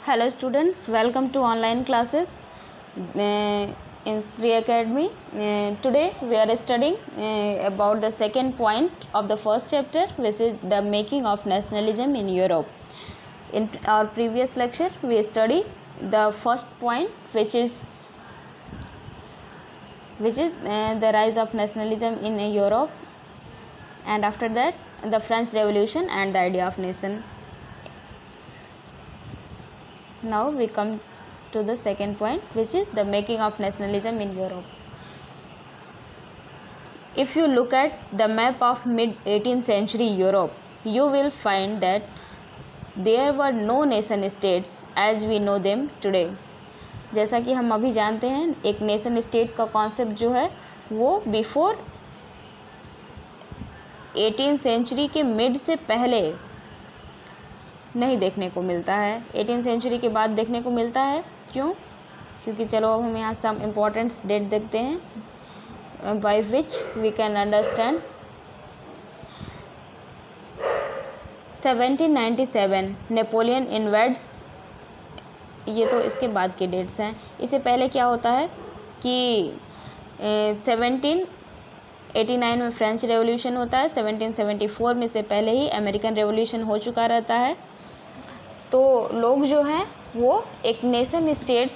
Hello students, welcome to online classes in Sri Academy. Today we are studying about the second point of the first chapter, which is the making of nationalism in Europe. In our previous lecture we studied the first point, which is the rise of nationalism in Europe, and after that the French Revolution and the idea of nation. Now we come to the second point, which is the making of nationalism in Europe. If you look at the map of mid-18th century Europe, you will find that there were no nation states as we know them today. जैसा कि हम अभी जानते हैं, एक nation state का concept जो है वो बिफोर 18th सेंचुरी के मिड से पहले नहीं देखने को मिलता है. 18th सेंचुरी के बाद देखने को मिलता है. क्यों? क्योंकि चलो अब हम यहाँ सम इम्पोर्टेंट डेट देखते हैं by which we can understand. 1797 Napoleon invades. ये तो इसके बाद के डेट्स हैं. इससे पहले क्या होता है कि 1789 में फ्रेंच रेवोल्यूशन होता है. 1774 में से पहले ही अमेरिकन रेवोल्यूशन हो चुका रहता है. तो लोग जो हैं वो एक नेशन स्टेट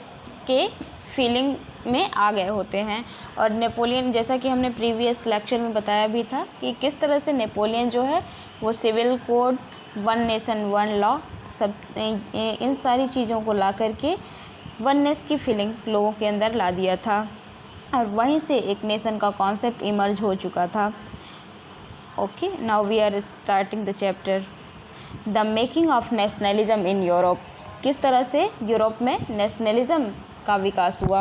के फीलिंग में आ गए होते हैं. और नेपोलियन, जैसा कि हमने प्रीवियस लेक्चर में बताया भी था कि किस तरह से नेपोलियन जो है वो civil code, one nation one law, सब इन सारी चीज़ों को ला करके वननेस की फीलिंग लोगों के अंदर ला दिया था, और वहीं से एक नेशन का कॉन्सेप्ट इमर्ज हो चुका था. Okay, now we are starting the chapter the making of nationalism in Europe. किस तरह से यूरोप में नेशनलिज्म का विकास हुआ.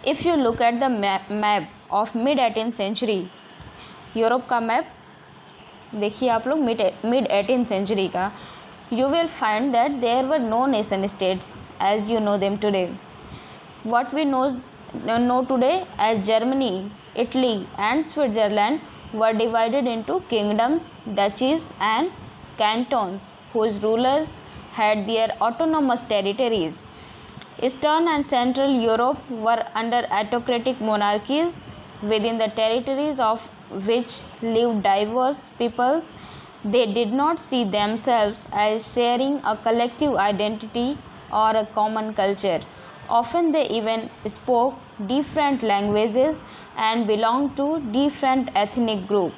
If you look at the map of mid 18th century, Europe का मैप देखिए आप लोग मिड 18th सेंचुरी का, you will find that there were no nation states as you know them today. What we know today as Germany, Italy and Switzerland were divided into kingdoms, duchies and cantons whose rulers had their autonomous territories. Eastern and Central Europe were under autocratic monarchies within the territories of which lived diverse peoples. They did not see themselves as sharing a collective identity or a common culture. Often they even spoke different languages and belonged to different ethnic groups.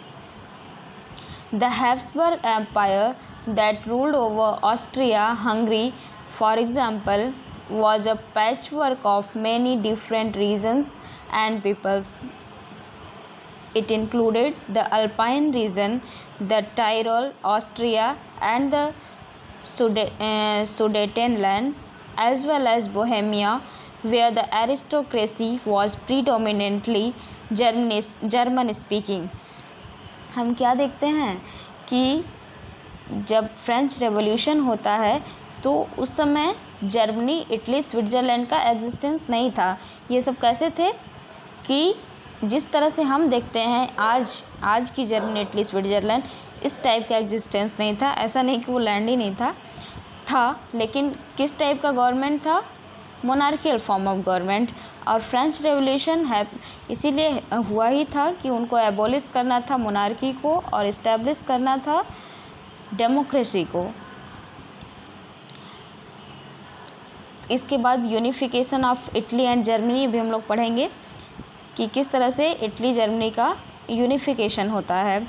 The Habsburg Empire that ruled over Austria-Hungary, for example, was a patchwork of many different regions and peoples. It included the Alpine region, the Tyrol, Austria, and the Sudetenland, as well as Bohemia, where the aristocracy was predominantly German speaking. हम क्या देखते हैं कि जब French revolution होता है तो उस समय जर्मनी, इटली, स्विट्ज़रलैंड का एग्जिस्टेंस नहीं था. ये सब कैसे थे कि जिस तरह से हम देखते हैं आज की जर्मनी, इटली, स्विट्ज़रलैंड, इस टाइप का एग्जिस्टेंस नहीं था. ऐसा नहीं कि वो लैंड ही नहीं था, लेकिन किस टाइप का गवर्नमेंट था? Monarchial form of government. और फ्रेंच रेवोल्यूशन है इसीलिए हुआ ही था कि उनको एबॉलिश करना था मोनार्की को और इस्टेब्लिश करना था डेमोक्रेसी को. इसके बाद unification of Italy and Germany भी हम लोग पढ़ेंगे कि किस तरह से इटली जर्मनी का यूनिफिकेशन होता है.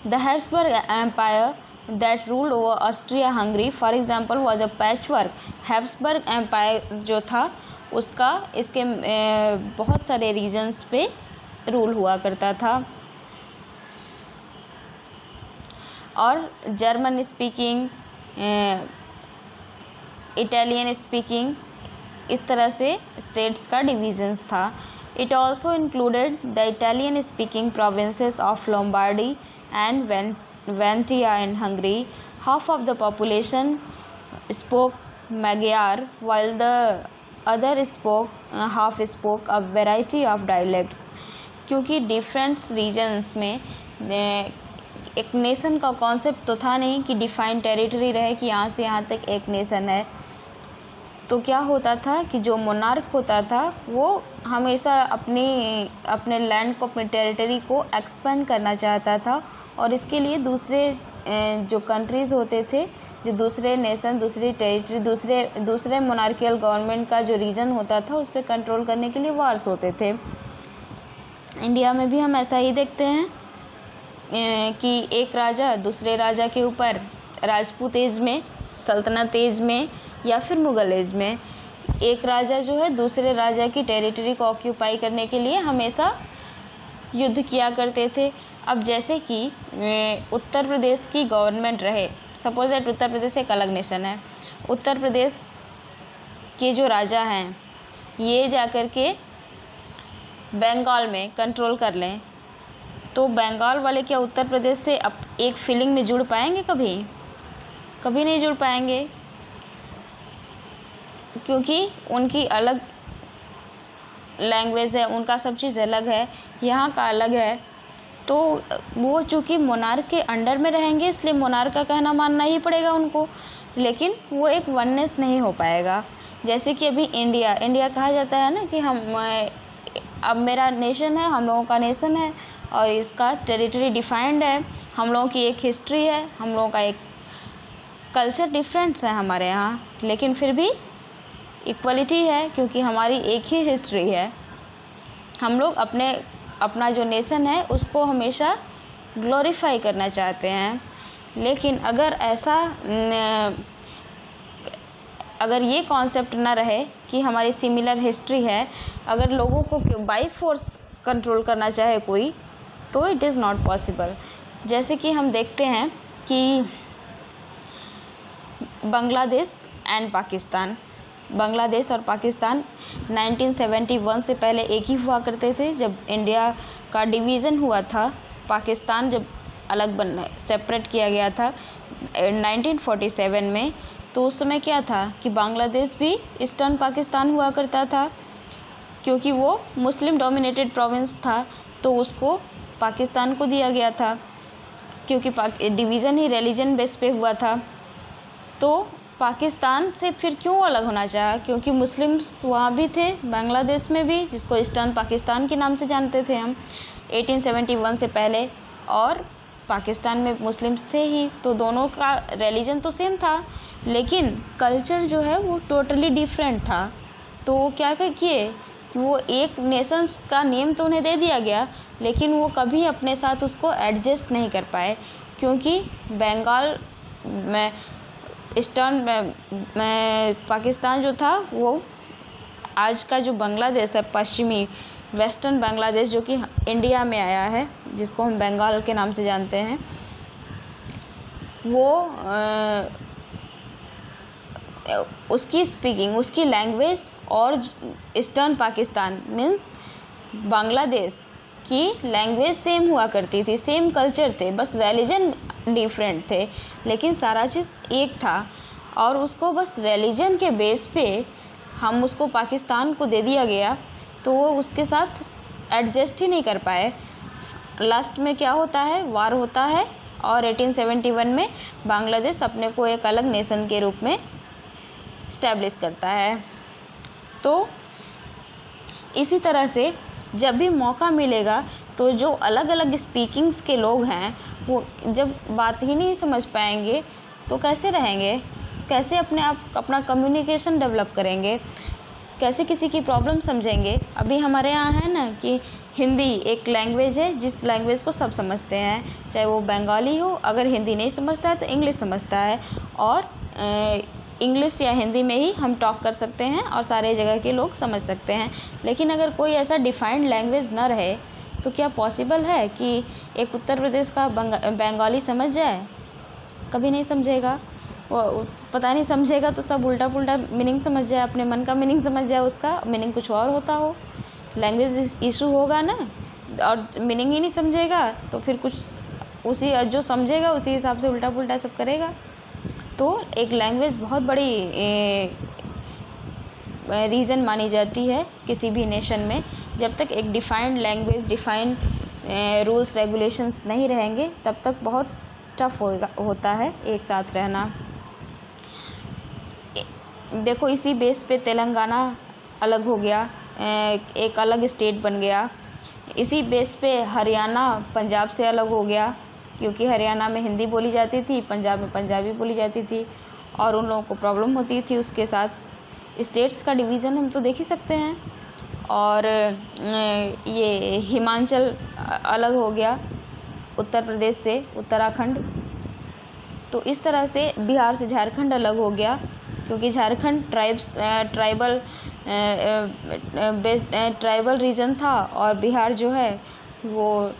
The Habsburg empire that ruled over Austria Hungary, for example, was a patchwork. Habsburg empire जो था उसका इसके बहुत सारे रीजन्स पे रूल हुआ करता था, और जर्मन स्पीकिंग, इटालियन स्पीकिंग, इस तरह से स्टेट्स का डिवीजन्स था. It also included the Italian speaking provinces of Lombardy and Venetia in Hungary. Half of the population spoke Magyar, while the other half spoke a variety of dialects. क्योंकि different regions में एक nation का concept तो था नहीं कि defined territory रहे कि यहाँ से यहाँ तक एक नेशन है। तो क्या होता था कि जो मोनार्क होता था वो हमेशा अपने लैंड को, अपने टेरिटरी को एक्सपेंड करना चाहता था, और इसके लिए दूसरे जो कंट्रीज़ होते थे, जो दूसरे नेशन, दूसरी टेरिटरी, दूसरे मोनार्कियल गवर्नमेंट का जो रीजन होता था उस पर कंट्रोल करने के लिए वार्स होते थे। इंडिया में भी हम ऐसा ही देखते हैं कि एक राजा दूसरे राजा के ऊपर, राजपूत एज में, सल्तनत एज में या फिर मुग़ल एज में, एक राजा जो है दूसरे राजा की टेरिटरी को ऑक्यूपाई करने के लिए हमेशा युद्ध किया करते थे। अब जैसे कि उत्तर प्रदेश की गवर्नमेंट रहे, सपोज दैट उत्तर प्रदेश एक अलग नेशन है, उत्तर प्रदेश के जो राजा हैं ये जाकर के बंगाल में कंट्रोल कर लें, तो बंगाल वाले क्या उत्तर प्रदेश से अब एक फीलिंग में जुड़ पाएंगे? कभी नहीं जुड़ पाएंगे, क्योंकि उनकी अलग लैंग्वेज है, उनका सब चीज़ अलग है, यहाँ का अलग है। तो वो चूँकि मोनार्क के अंडर में रहेंगे इसलिए मोनार्क का कहना मानना ही पड़ेगा उनको, लेकिन वो एक वननेस नहीं हो पाएगा। जैसे कि अभी इंडिया कहा जाता है ना कि अब मेरा नेशन है, हम लोगों का नेशन है और इसका टेरिटरी डिफाइंड है, हम लोगों की एक हिस्ट्री है, हम लोगों का एक कल्चर डिफरेंस है हमारे यहाँ, लेकिन फिर भी इक्वलिटी है क्योंकि हमारी एक ही हिस्ट्री है। हम लोग अपना जो नेशन है उसको हमेशा ग्लोरीफाई करना चाहते हैं। लेकिन अगर ये कॉन्सेप्ट ना रहे कि हमारी सिमिलर हिस्ट्री है, अगर लोगों को बाई फोर्स कंट्रोल करना चाहे कोई, तो इट इज़ नॉट पॉसिबल। जैसे कि हम देखते हैं कि बांग्लादेश और पाकिस्तान 1971 से पहले एक ही हुआ करते थे। जब इंडिया का डिवीज़न हुआ था, पाकिस्तान जब सेपरेट किया गया था 1947 में, तो उस समय क्या था कि बांग्लादेश भी ईस्टर्न पाकिस्तान हुआ करता था, क्योंकि वो मुस्लिम डोमिनेटेड प्रोविंस था तो उसको पाकिस्तान को दिया गया था, क्योंकि डिवीज़न ही रिलीजन बेस पे हुआ था। तो पाकिस्तान से फिर क्यों अलग होना चाहा? क्योंकि मुस्लिम्स वहाँ भी थे, बांग्लादेश में भी, जिसको ईस्टर्न पाकिस्तान के नाम से जानते थे हम 1871 से पहले, और पाकिस्तान में मुस्लिम्स थे ही, तो दोनों का रिलीजन तो सेम था लेकिन कल्चर जो है वो टोटली डिफरेंट था। तो वो क्या किए कि वो एक नेशंस का नेम तो उन्हें दे दिया गया, लेकिन वो कभी अपने साथ उसको एडजस्ट नहीं कर पाए, क्योंकि बंगाल में ईस्टर्न में पाकिस्तान जो था वो आज का जो बांग्लादेश है, पश्चिमी वेस्टर्न बांग्लादेश जो कि इंडिया में आया है, जिसको हम बंगाल के नाम से जानते हैं, वो उसकी स्पीकिंग, उसकी लैंग्वेज और ईस्टर्न पाकिस्तान मीन्स बांग्लादेश की लैंग्वेज सेम हुआ करती थी, सेम कल्चर थे, बस रिलीजन डिफरेंट थे, लेकिन सारा चीज़ एक था। और उसको बस रिलीजन के बेस पे हम उसको पाकिस्तान को दे दिया गया, तो वो उसके साथ एडजस्ट ही नहीं कर पाए। लास्ट में क्या होता है, वार होता है और 1871 में बांग्लादेश अपने को एक अलग नेशन के रूप में इस्टेब्लिश करता है। तो इसी तरह से जब भी मौका मिलेगा तो जो अलग अलग स्पीकिंग्स के लोग हैं वो जब बात ही नहीं समझ पाएंगे तो कैसे रहेंगे, कैसे अपना कम्युनिकेशन डेवलप करेंगे, कैसे किसी की प्रॉब्लम समझेंगे। अभी हमारे यहाँ है ना कि हिंदी एक लैंग्वेज है जिस लैंग्वेज को सब समझते हैं, चाहे वो बंगाली हो, अगर हिंदी नहीं समझता है तो इंग्लिश समझता है, और इंग्लिश या हिंदी में ही हम टॉक कर सकते हैं और सारे जगह के लोग समझ सकते हैं। लेकिन अगर कोई ऐसा डिफाइंड लैंग्वेज ना रहे तो क्या पॉसिबल है कि एक उत्तर प्रदेश का बंगाली समझ जाए? कभी नहीं समझेगा। वो पता नहीं समझेगा तो सब उल्टा पुल्टा मीनिंग समझ जाए, अपने मन का मीनिंग समझ जाए, उसका मीनिंग कुछ और होता हो। लैंग्वेज इशू होगा ना, और मीनिंग ही नहीं समझेगा तो फिर कुछ उसी जो समझेगा उसी हिसाब से उल्टा पुल्टा सब करेगा। तो एक लैंग्वेज बहुत बड़ी रीज़न मानी जाती है किसी भी नेशन में। जब तक एक defined language, defined rules regulations नहीं रहेंगे तब तक बहुत टफ होता है एक साथ रहना। देखो इसी बेस पे तेलंगाना अलग हो गया, एक अलग स्टेट बन गया। इसी बेस पे हरियाणा पंजाब से अलग हो गया, क्योंकि हरियाणा में हिंदी बोली जाती थी, पंजाब में पंजाबी बोली जाती थी और उन लोगों को प्रॉब्लम होती थी उसके साथ। स्टेट्स का डिवीज़न हम तो देख ही सकते हैं। और ये हिमाचल अलग हो गया उत्तर प्रदेश से, उत्तराखंड। तो इस तरह से बिहार से झारखंड अलग हो गया, क्योंकि झारखंड ट्राइबल रीजन था और बिहार जो है वो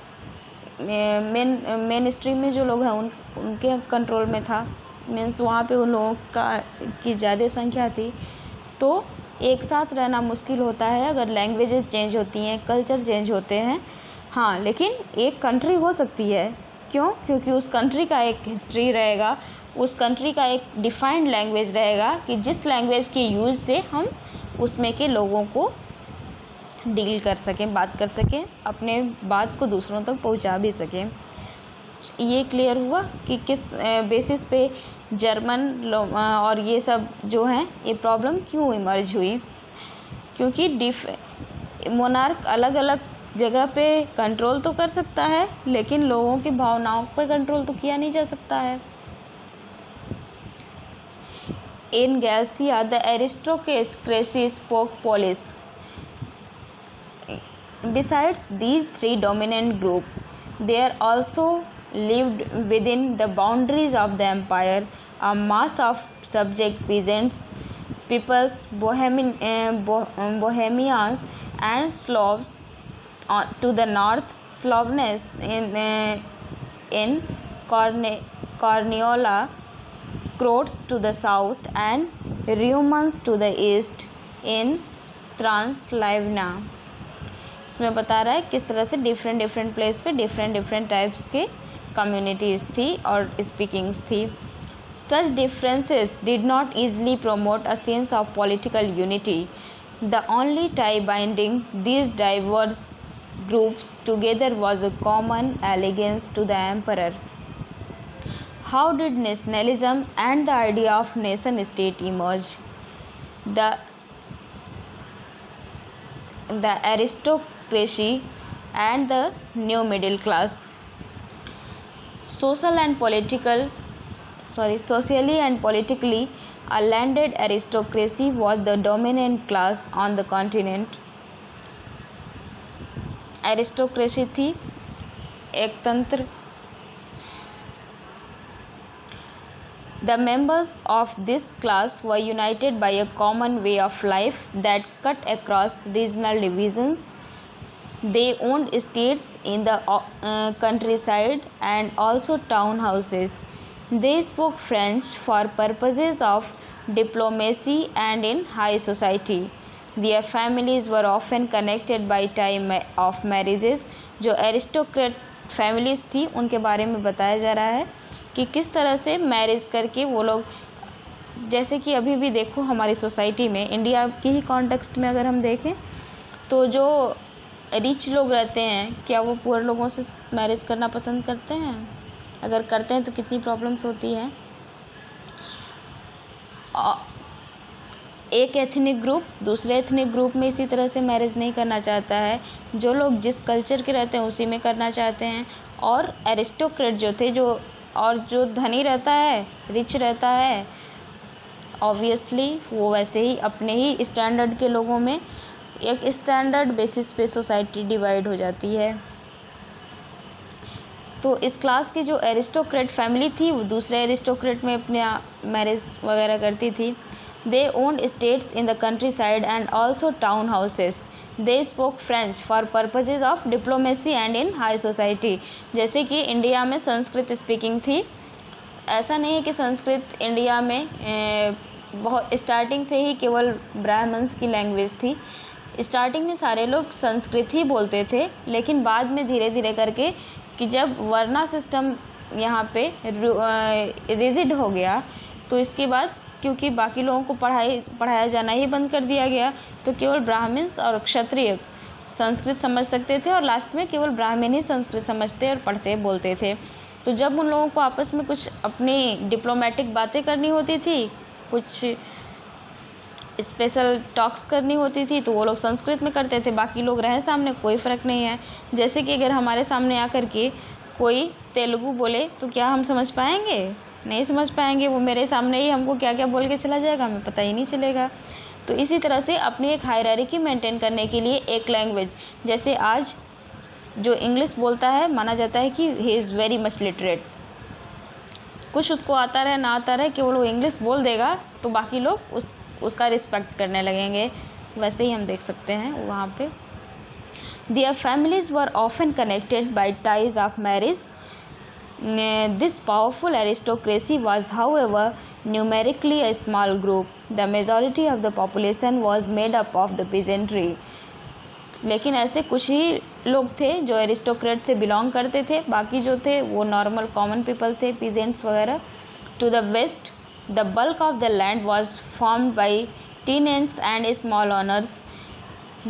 मेन स्ट्रीम में जो लोग हैं उनके कंट्रोल में था। मीन्स वहाँ पे उन लोगों की ज़्यादा संख्या थी। तो एक साथ रहना मुश्किल होता है अगर लैंग्वेजेस चेंज होती हैं, कल्चर चेंज होते हैं। हाँ, लेकिन एक कंट्री हो सकती है। क्यों? क्योंकि उस कंट्री का एक हिस्ट्री रहेगा, उस कंट्री का एक डिफाइंड लैंग्वेज रहेगा कि जिस लैंग्वेज के यूज़ से हम उसमें के लोगों को डील कर सकें, बात कर सकें, अपने बात को दूसरों तक पहुंचा भी सकें। ये क्लियर हुआ कि किस बेसिस पे जर्मन और ये सब जो हैं ये प्रॉब्लम क्यों इमर्ज हुई। क्योंकि मोनार्क अलग अलग जगह पे कंट्रोल तो कर सकता है, लेकिन लोगों की भावनाओं पर कंट्रोल तो किया नहीं जा सकता है। In Galcia, the aristocracy spoke Polish. Besides these three dominant groups, there also lived within the boundaries of the empire a mass of subject peasants, peoples, Bohemians and Slavs to the north, Slavnes in Corniola, Croats to the south and Rumans to the east in Transylvania। इसमें बता रहा है किस तरह से different place पे different types के communities थी और स्पीकिंग्स थी। Such differences did not easily promote a sense of political unity. The only tie binding these diverse groups together was a common allegiance to the emperor. How did nationalism and the idea of nation state emerge? The aristocracy and the new middle class. Socially and politically, a landed aristocracy was the dominant class on the continent. Aristocracy थी एक तंत्र। The members of this class were united by a common way of life that cut across regional divisions. They owned estates in the countryside and also townhouses. They spoke French for purposes of diplomacy and in high society. Their families were often connected by time of marriages. जो aristocrat families थी उनके बारे में बताया जा रहा है कि किस तरह से मैरिज करके वो लोग, जैसे कि अभी भी देखो हमारी सोसाइटी में, इंडिया की ही कॉन्टेक्स्ट में अगर हम देखें तो जो रिच लोग रहते हैं क्या वो पुअर लोगों से मैरिज करना पसंद करते हैं? अगर करते हैं तो कितनी प्रॉब्लम्स होती हैं। एक एथनिक ग्रुप दूसरे एथनिक ग्रुप में इसी तरह से मैरिज नहीं करना चाहता है। जो लोग जिस कल्चर के रहते हैं उसी में करना चाहते हैं। और एरिस्टोक्रेट जो थे, जो धनी रहता है, रिच रहता है, ऑब्वियसली वो वैसे ही अपने ही स्टैंडर्ड के लोगों में एक स्टैंडर्ड बेसिस पे सोसाइटी डिवाइड हो जाती है। तो इस क्लास की जो एरिस्टोक्रेट फैमिली थी वो दूसरे एरिस्टोक्रेट में अपने मैरिज वगैरह करती थी। They owned states in the countryside and also town houses. They spoke French for purposes of diplomacy and in high society. जैसे कि इंडिया में संस्कृत स्पीकिंग थी। ऐसा नहीं है कि संस्कृत इंडिया में बहुत स्टार्टिंग से ही केवल ब्राह्मण्स की लैंग्वेज थी। स्टार्टिंग में सारे लोग संस्कृत ही बोलते थे, लेकिन बाद में धीरे धीरे करके कि जब वर्ना सिस्टम यहाँ पे रिजिड हो गया तो इसके बाद क्योंकि बाकी लोगों को पढ़ाया जाना ही बंद कर दिया गया, तो केवल ब्राह्मण्स और क्षत्रिय संस्कृत समझ सकते थे और लास्ट में केवल ब्राह्मण ही संस्कृत समझते और पढ़ते बोलते थे। तो जब उन लोगों को आपस में कुछ अपनी डिप्लोमेटिक बातें करनी होती थी, कुछ स्पेशल टॉक्स करनी होती थी, तो वो लोग संस्कृत में करते थे, बाकी लोग रहे सामने कोई फ़र्क नहीं है। जैसे कि अगर हमारे सामने आकर के कोई तेलुगु बोले तो क्या हम समझ पाएंगे? नहीं समझ पाएंगे। वो मेरे सामने ही हमको क्या क्या बोल के चला जाएगा, हमें पता ही नहीं चलेगा। तो इसी तरह से अपनी एक हायरार्की मेंटेन करने के लिए एक लैंग्वेज, जैसे आज जो इंग्लिश बोलता है माना जाता है कि he is very much literate, कुछ उसको आता रहे ना आता रहे, केवल वो इंग्लिश बोल देगा तो बाकी लोग उसका रिस्पेक्ट करने लगेंगे। वैसे ही हम देख सकते हैं वहाँ पे their families were often connected by ties of marriage. This powerful aristocracy was, however, numerically a small group. The majority of the population was made up of the peasantry. लेकिन ऐसे कुछ ही लोग थे जो एरिस्टोक्रेट से बिलोंग करते थे, बाकी जो थे वो नॉर्मल कॉमन पीपल थे, पीजेंट्स वगैरह। To the west the bulk of the land was formed by tenants and small owners.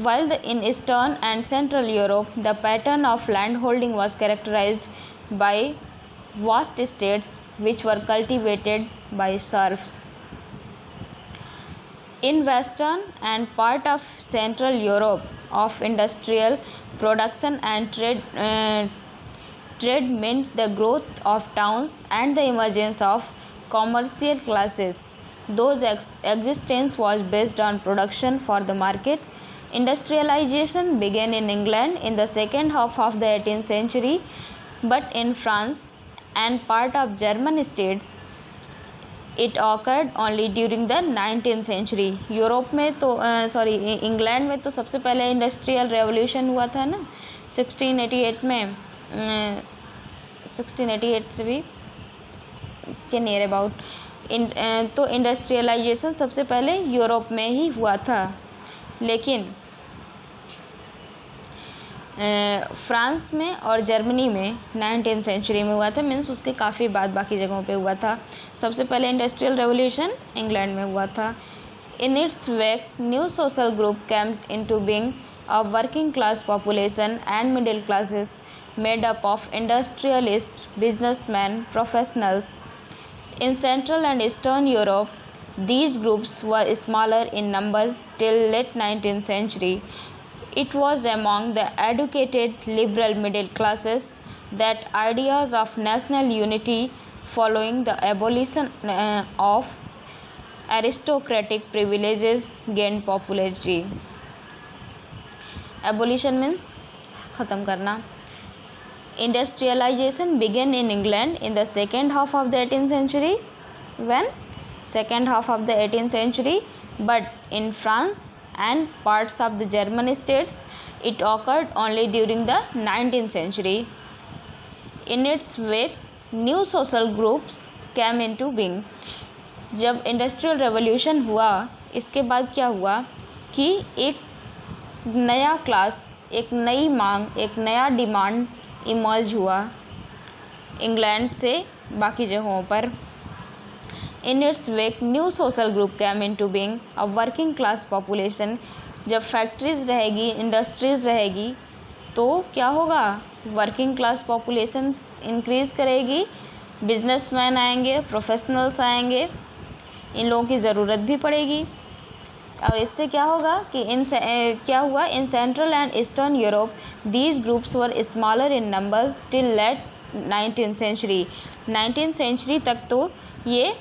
While in Eastern and Central Europe, the pattern of landholding was characterized by vast estates which were cultivated by serfs. In Western and part of Central Europe, of industrial production and trade meant the growth of towns and the emergence of commercial classes. Those existence was based on production for the market. Industrialization began in England in the second half of the 18th century, but in France and part of German states, it occurred only during the 19th century. Europe में तो England में तो सबसे पहले industrial revolution हुआ था ना 1688 में, 1688 से भी के नियर अबाउट। तो इंडस्ट्रियलाइजेशन सबसे पहले यूरोप में ही हुआ था, लेकिन फ्रांस में और जर्मनी में 19th सेंचुरी में हुआ था, मीन्स उसके काफ़ी बाद बाकी जगहों पे हुआ था। सबसे पहले इंडस्ट्रियल रेवोल्यूशन इंग्लैंड में हुआ था। In its wake new social group came into being a working class population and middle classes made up of industrialist, businessman, professionals. In central and eastern Europe these groups were smaller in number till late 19th century. It was among the educated liberal middle classes that ideas of national unity following the abolition of aristocratic privileges gained popularity. Abolition means ख़त्म करना। Industrialization began in England in the second half of the 18th century. When? Second half of the 18th century, but in France and parts of the German states, it occurred only during the 19th century. In its wake, new social groups came into being. जब industrial revolution हुआ, इसके बाद क्या हुआ कि एक नया class, एक नई मांग, एक नया डिमांड इमर्ज हुआ इंग्लैंड से बाकी जगहों पर। In its wake, new social group came into being, a working class population. जब फैक्ट्रीज रहेगी, इंडस्ट्रीज़ रहेगी, तो क्या होगा? वर्किंग क्लास पॉपुलेशन इंक्रीज़ करेगी, बिजनेसमैन आएंगे, प्रोफेशनल्स आएंगे, इन लोगों की ज़रूरत भी पड़ेगी। और इससे क्या होगा कि क्या हुआ? In central and eastern Europe these groups were smaller in number till late 19th century. 19th century तक तो ये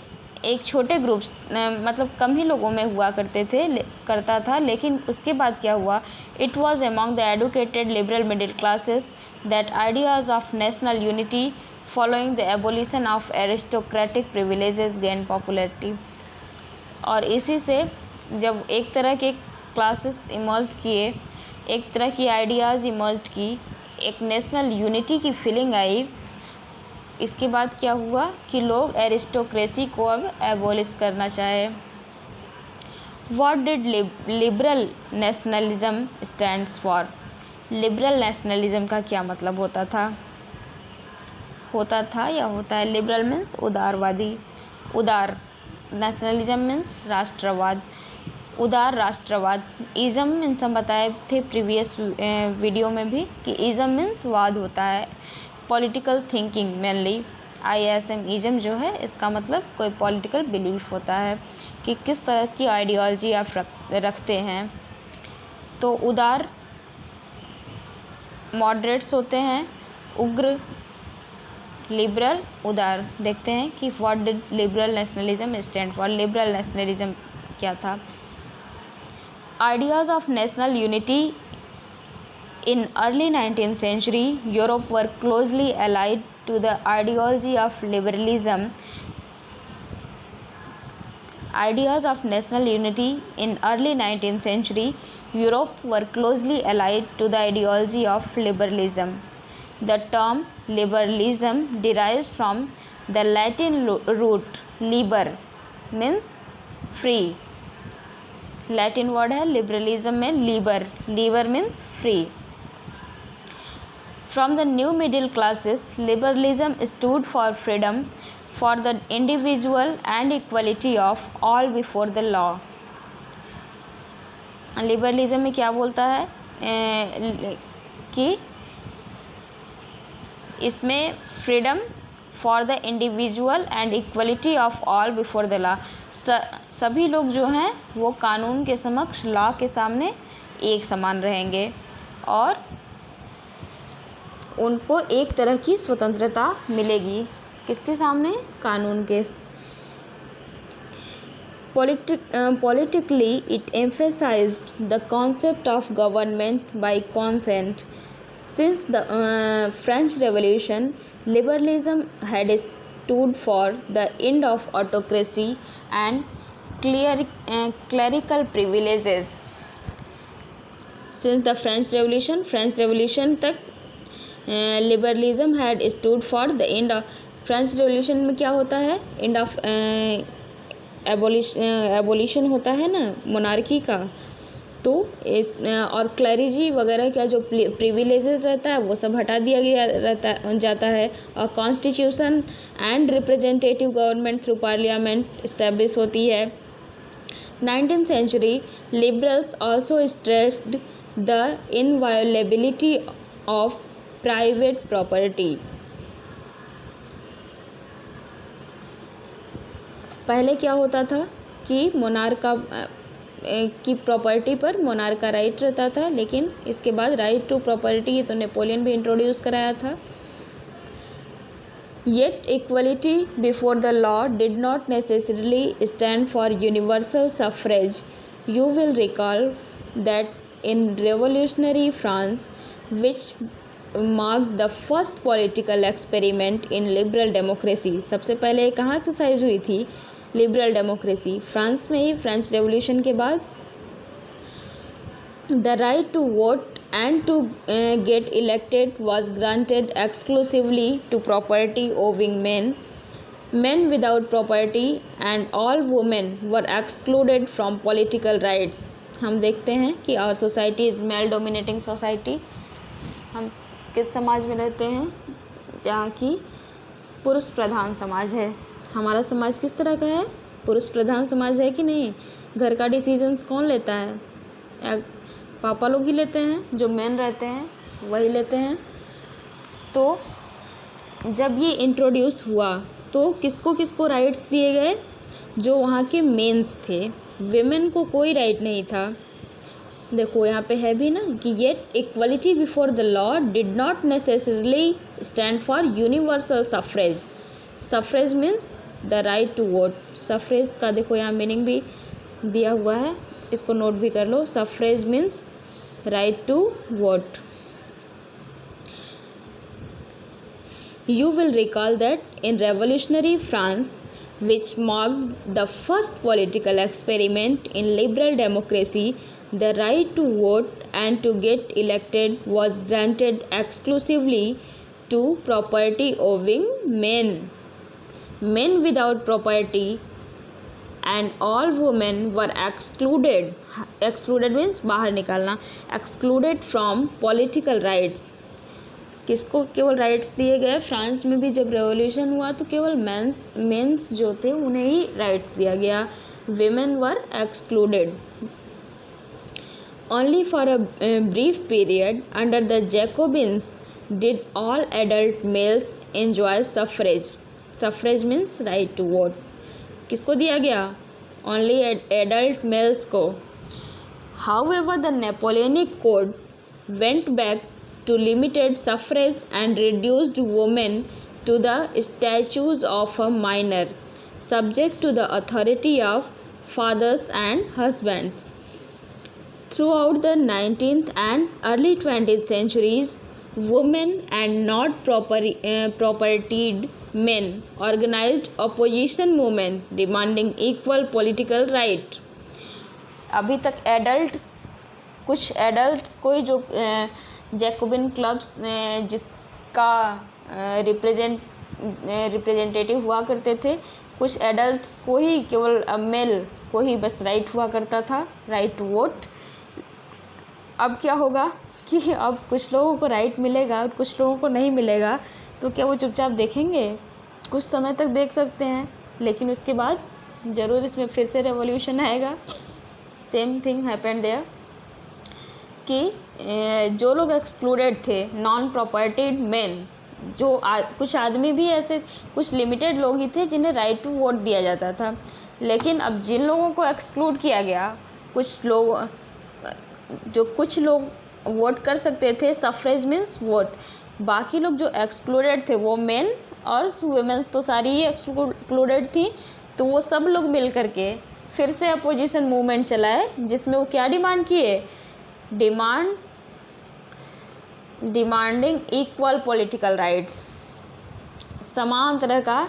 एक छोटे ग्रुप्स मतलब कम ही लोगों में हुआ करता था, लेकिन उसके बाद क्या हुआ? It was among the educated liberal middle classes that ideas of national unity following the abolition of aristocratic privileges gain popularity. और इसी से जब एक तरह के क्लासेस इमर्ज किए, एक तरह की आइडियाज़ इमर्ज की, एक नेशनल यूनिटी की फीलिंग आई, इसके बाद क्या हुआ कि लोग एरिस्टोक्रेसी को अब एबोलिश करना चाहे। What did liberal nationalism stands for? Liberal nationalism का क्या मतलब होता था या होता है? लिबरल मीन्स उदारवादी, उदार, नेशनलिज्म मीन्स राष्ट्रवाद। उदार राष्ट्रवाद। इज़म मीन्स हम बताए थे प्रीवियस वीडियो में भी कि इज़म मीन्स वाद होता है। Political thinking mainly ISM ism जो है इसका मतलब कोई पॉलिटिकल बिलीफ होता है कि किस तरह की आइडियोलॉजी आप रखते हैं। तो उदार मॉडरेट्स होते हैं, उग्र लिबरल उदार। देखते हैं कि what did liberal nationalism stand for. Liberal nationalism क्या था? Ideas of national unity in early 19th century Europe were closely allied to the ideology of liberalism. Ideas of national unity in early 19th century Europe were closely allied to the ideology of liberalism. The term liberalism derives from the Latin root liber means free. Latin word है liberalism में liber, liber means free. From the new middle classes, liberalism stood for freedom for the individual and equality of all before the law. Liberalism में क्या बोलता है कि इसमें freedom for the individual and equality of all before the law. सभी लोग जो हैं वो कानून के समक्ष लॉ के सामने एक समान रहेंगे और उनको एक तरह की स्वतंत्रता मिलेगी। किसके सामने? कानून के। Politically, it emphasized the concept of government by consent. Since the French Revolution, liberalism had stood for the end of autocracy and clerical privileges. Since the French Revolution तक liberalism had stood for the end of. French revolution में क्या होता है? End of abolition होता है ना monarchy का। तो इस और क्लरिजी वगैरह का जो प्रिविलेजेस रहता है वो सब हटा दिया गया जाता है और constitution and representative government through parliament establish होती है। 19th century liberals also stressed the inviolability of private property. पहले क्या होता था कि मोनार्क की प्रॉपर्टी पर मोनार्क का राइट रहता था, लेकिन इसके बाद राइट टू प्रॉपर्टी ये तो नेपोलियन भी इंट्रोड्यूस कराया था। Yet equality before the law did not necessarily stand for universal suffrage. You will recall that in revolutionary France, which marked the first political experiment in liberal democracy, सबसे पहले कहाँ exercise हुई थी? Liberal democracy, France में ही, French revolution के बाद। The right to vote and to get elected was granted exclusively to property owning men. Men without property and all women were excluded from political rights. हम देखते हैं कि our society is male dominating society. हम किस समाज में रहते हैं? जहाँ की पुरुष प्रधान समाज है। हमारा समाज किस तरह का है? पुरुष प्रधान समाज है कि नहीं? घर का डिसीजंस कौन लेता है? पापा लोग ही लेते हैं, जो मेन रहते हैं वही लेते हैं। तो जब ये इंट्रोड्यूस हुआ तो किसको किसको राइट्स दिए गए? जो वहाँ के मेंस थे। विमेन को कोई राइट नहीं था। देखो यहाँ पे है भी ना कि yet equality before the law did not necessarily stand for universal suffrage. Suffrage means the right to vote. Suffrage का देखो यहाँ मीनिंग भी दिया हुआ है, इसको नोट भी कर लो। सफ्रेज means right to vote. You will recall that in revolutionary France, which marked the first political experiment in liberal democracy, the right to vote and to get elected was granted exclusively to property owning men. Men without property and all women were excluded. Excluded means बाहर निकालना। Excluded from political rights. किसको केवल rights दिए गए? France में भी जब revolution हुआ तो केवल मेंस जो थे उन्हें ही राइट्स दिया गया। women were excluded. Only for a brief period under the Jacobins did all adult males enjoy suffrage. Suffrage means right to vote. किसको दिया गया? Only adult males को. However, the Napoleonic Code went back to limited suffrage and reduced women to the status of a minor, subject to the authority of fathers and husbands. Throughout the 19th and early 20th centuries, women and not propertied men organized opposition movement demanding equal political right. अभी तक कुछ adults को ही जो Jacobian clubs जिसका representative हुआ करते थे, कुछ एडल्ट्स को ही, केवल मेल को ही बस राइट हुआ करता था, राइट टू वोट. अब क्या होगा कि अब कुछ लोगों को राइट मिलेगा और कुछ लोगों को नहीं मिलेगा, तो क्या वो चुपचाप देखेंगे? कुछ समय तक देख सकते हैं, लेकिन उसके बाद ज़रूर इसमें फिर से रेवोल्यूशन आएगा. सेम थिंग हैपेंड देयर कि जो लोग एक्सक्लूडेड थे, नॉन प्रॉपर्टीड मेन, जो कुछ आदमी भी ऐसे, कुछ लिमिटेड लोग ही थे जिन्हें राइट टू वोट दिया जाता था. लेकिन अब जिन लोगों को एक्सक्लूड किया गया, कुछ लोग वोट कर सकते थे, सफ्रेज मीन्स वोट, बाकी लोग जो एक्सक्लूडेड थे वो मेन और वुमेन्स तो सारी ही एक्सक्लूडेड थी. तो वो सब लोग मिल करके फिर से अपोजिशन मूवमेंट चलाए, जिसमें वो क्या डिमांड किए? डिमांडिंग इक्वल पॉलिटिकल राइट्स, समान तरह का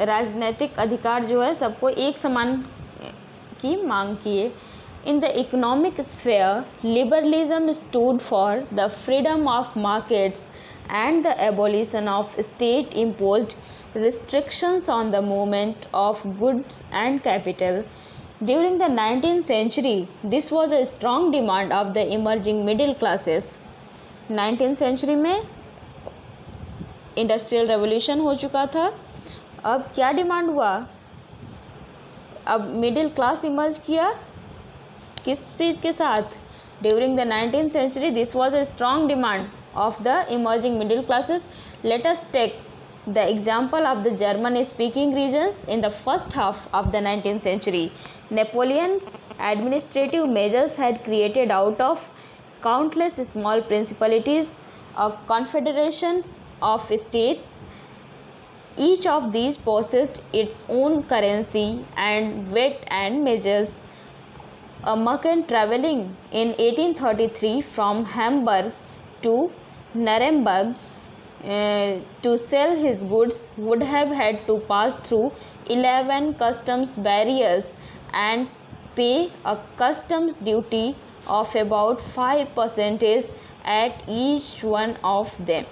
राजनीतिक अधिकार जो है सबको एक समान की मांग किए. In the economic sphere, liberalism stood for the freedom of markets and the abolition of state imposed restrictions on the movement of goods and capital. During the 19th century, this was a strong demand of the emerging middle classes. 19th century में industrial revolution हो चुका था. अब क्या demand हुआ? अब middle class emerge किया. किस चीज़ के साथ? During the 19th century, this was a strong demand of the emerging middle classes. Let us take the example of the German speaking regions in the first half of the 19th century. Napoleon's administrative measures had created out of countless small principalities a confederation of states. Each of these possessed its own currency and weight and measures. A merchant traveling in 1833 from Hamburg to Nuremberg to sell his goods would have had to pass through 11 customs barriers and pay a customs duty of about 5% at each one of them.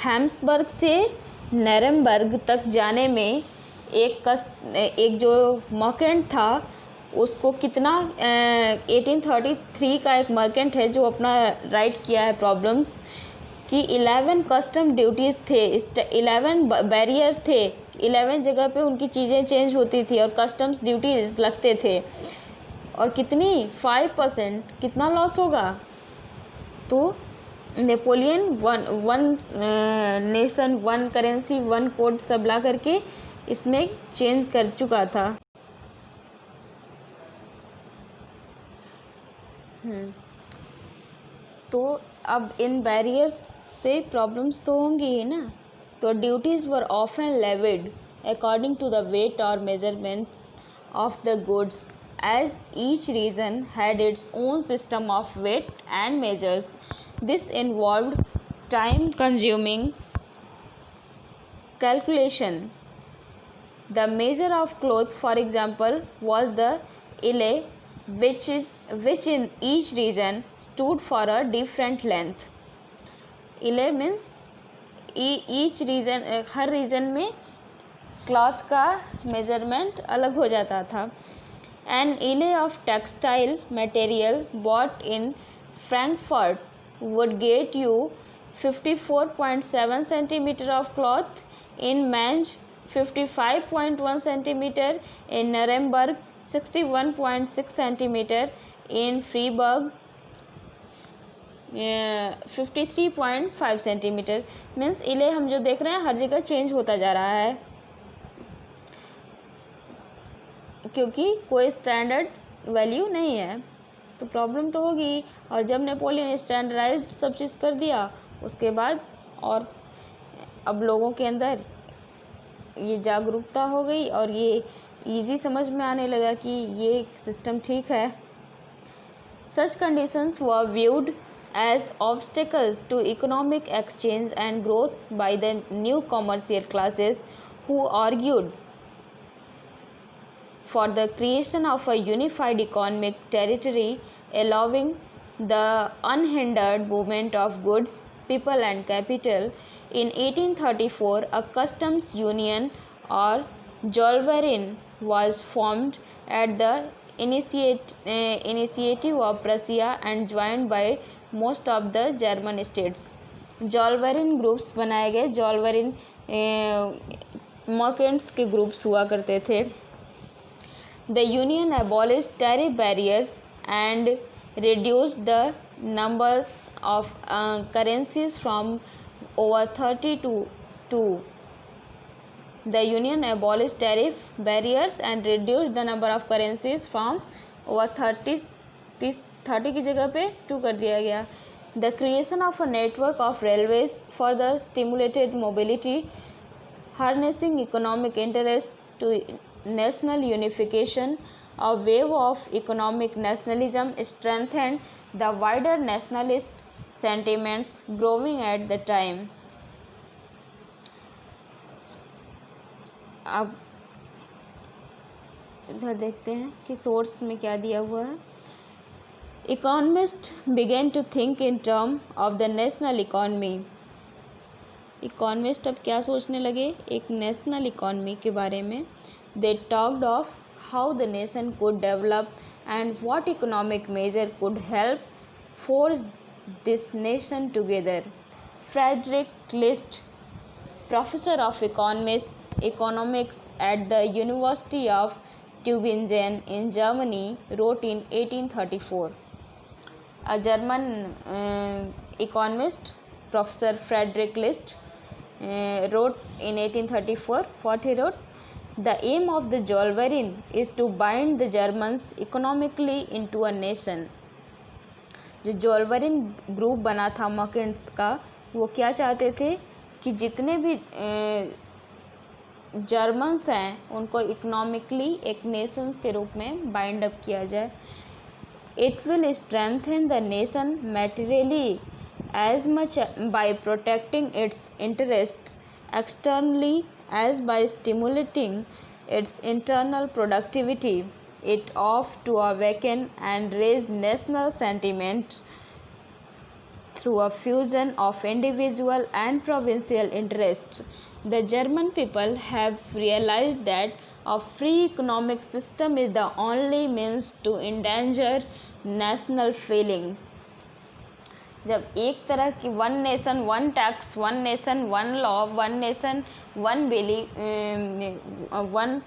Habsburg से नरेमबर्ग तक जाने में एक जो मर्केंट था, उसको कितना 1833 का एक मर्केंट है जो अपना राइट किया है प्रॉब्लम्स कि 11 कस्टम ड्यूटीज़ थे, 11 बैरियर्स थे, 11 जगह पे उनकी चीज़ें चेंज होती थी और कस्टम्स ड्यूटीज़ लगते थे. और कितनी? 5%. कितना लॉस होगा? तो Napoleon one nation, one currency, one code सब ला करके इसमें चेंज कर चुका था. तो अब इन बैरियर्स से प्रॉब्लम्स तो होंगी ही ना. तो duties were often levied according to the weight और measurements of the goods, as each region had its own system of weight and measures. This involved time consuming calculation. The measure of cloth, for example, was the ile, which in each region stood for a different length. ile means each region, her reason में cloth का measurement अलग हो जाता था. An ile of textile material bought in Frankfurt would get you 54.7 centimeter of cloth. In Manch, 55.1 centimeter, in Nuremberg 61.6 centimeter, in Freiburg 53.5 centimetre. Means इले हम जो देख रहे हैं हर जगह चेंज होता जा रहा है, क्योंकि कोई स्टैंडर्ड वैल्यू नहीं है, तो प्रॉब्लम तो होगी। और जब नेपोलियन स्टैंडर्डाइज्ड सब चीज़ कर दिया उसके बाद, और अब लोगों के अंदर ये जागरूकता हो गई और ये इजी समझ में आने लगा कि ये सिस्टम ठीक है। सच conditions were viewed as obstacles to economic exchange and growth by the new commercial classes, who argued for the creation of a unified economic territory allowing the unhindered movement of goods, people and capital. In 1834, a customs union or Zollverein was formed at the initiative of Prussia and joined by most of the German states. Zollverein groups बनाए गए। Zollverein merchants के groups हुआ करते थे। The union abolish tariff barriers and reduce the numbers of currencies from over 30 to 2। The union abolish tariff barriers and reduce the number of currencies from over 30 की जगह पे 2 कर दिया गया। The creation of a network of railways for the stimulated mobility, harnessing economic interest to national unification, a wave of economic nationalism strengthened the wider nationalist sentiments growing at the time. अब इधर देखते हैं कि source में क्या दिया हुआ है। Economists began to think in terms of the national economy. Economist अब क्या सोचने लगे? एक नेशनल इकॉनमी के बारे में। They talked of how the nation could develop and what economic measure could help forge this nation together. Frederick List, professor of economics at the University of Tübingen in Germany, wrote in 1834. A German economist, Professor Frederick List, wrote in 1834. What he wrote? The aim of the Zollverein is to bind the Germans economically into a nation. जो जोलवेरिन group बना था मर्केंट्स का, वो क्या चाहते थे कि जितने भी जर्मन्स हैं उनको इकोनॉमिकली एक नेशंस के रूप में बाइंड अप किया जाए। It will strengthen the nation materially as much by protecting its interests externally as by stimulating its internal productivity. It ought to awaken and raise national sentiments through a fusion of individual and provincial interests. The German people have realized that a free economic system is the only means to endanger national feeling. जब एक तरह की one nation one tax, one nation one law, one nation one one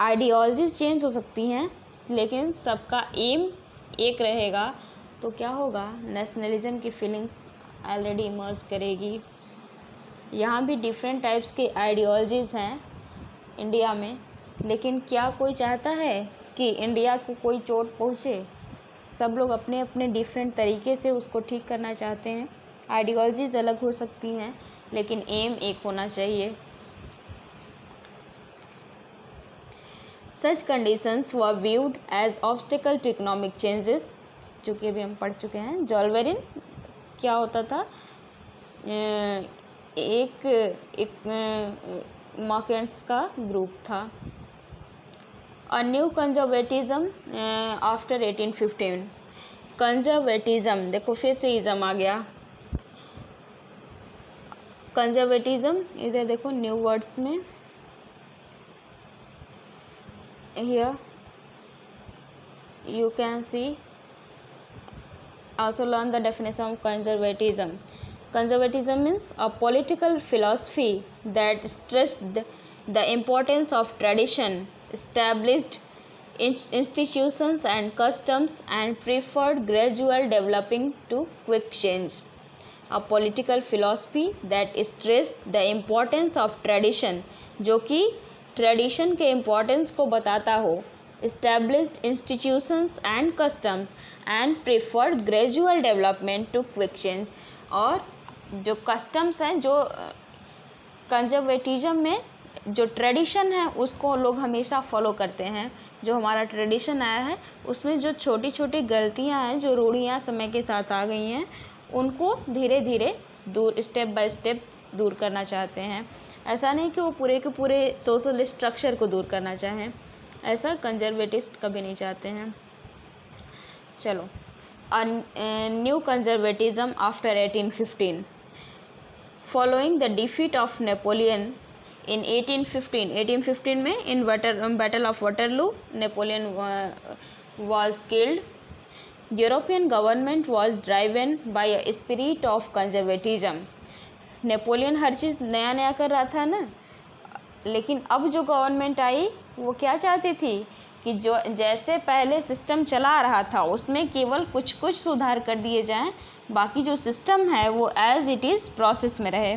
ideologies change हो सकती हैं, लेकिन सबका M एक रहेगा, तो क्या होगा? नेशनलिज्म की फीलिंग्स ऑलरेडी इमर्ज करेगी। यहाँ भी डिफरेंट टाइप्स के आइडियोलॉजीज़ हैं इंडिया में, लेकिन क्या कोई चाहता है कि इंडिया को कोई चोट पहुँचे? सब लोग अपने अपने डिफरेंट तरीके से उसको ठीक करना चाहते हैं। आइडियोलॉजीज़ अलग हो सकती हैं, लेकिन एम एक होना चाहिए। Such conditions were viewed as obstacle to economic changes, जो कि अभी हम पढ़ चुके हैं। जोलवेरिन क्या होता था? एक मर्केंट्स का ग्रुप था। A new conservatism after 1815। Conservatism, देखो फिर से इज़म आ गया। कंजर्वेटिज्म इधर देखो न्यू वर्ड्स में, here you can see, also learn the definition of conservatism. Conservatism means a political philosophy that stressed the importance of tradition, established institutions and customs, and preferred gradual developing to quick change. A political philosophy that stressed the importance of tradition, जो कि tradition के importance को बताता हो, established institutions and customs, and preferred gradual development to quick change. और जो customs हैं, जो कंजर्वेटिज्म में जो ट्रेडिशन है उसको लोग हमेशा फॉलो करते हैं। जो हमारा ट्रेडिशन आया है उसमें जो छोटी छोटी गलतियां हैं, जो रूढ़ियां समय के साथ आ गई हैं, उनको धीरे धीरे दूर, स्टेप बाय स्टेप दूर करना चाहते हैं। ऐसा नहीं कि वो पूरे के पूरे सोशल स्ट्रक्चर को दूर करना चाहें, ऐसा कंजर्वेटिस्ट कभी नहीं चाहते हैं। चलो, new conservatism after 1815। Following the defeat of Napoleon in 1815 में in battle of Waterloo Napoleon was killed. European government was driven by a spirit of conservatism. Napoleon हर चीज़ नया नया कर रहा था ना, लेकिन अब जो गवर्नमेंट आई वो क्या चाहती थी कि जो जैसे पहले सिस्टम चला रहा था उसमें केवल कुछ कुछ सुधार कर दिए जाएं, बाकी जो सिस्टम है वो एज इट इज़ प्रोसेस में रहे।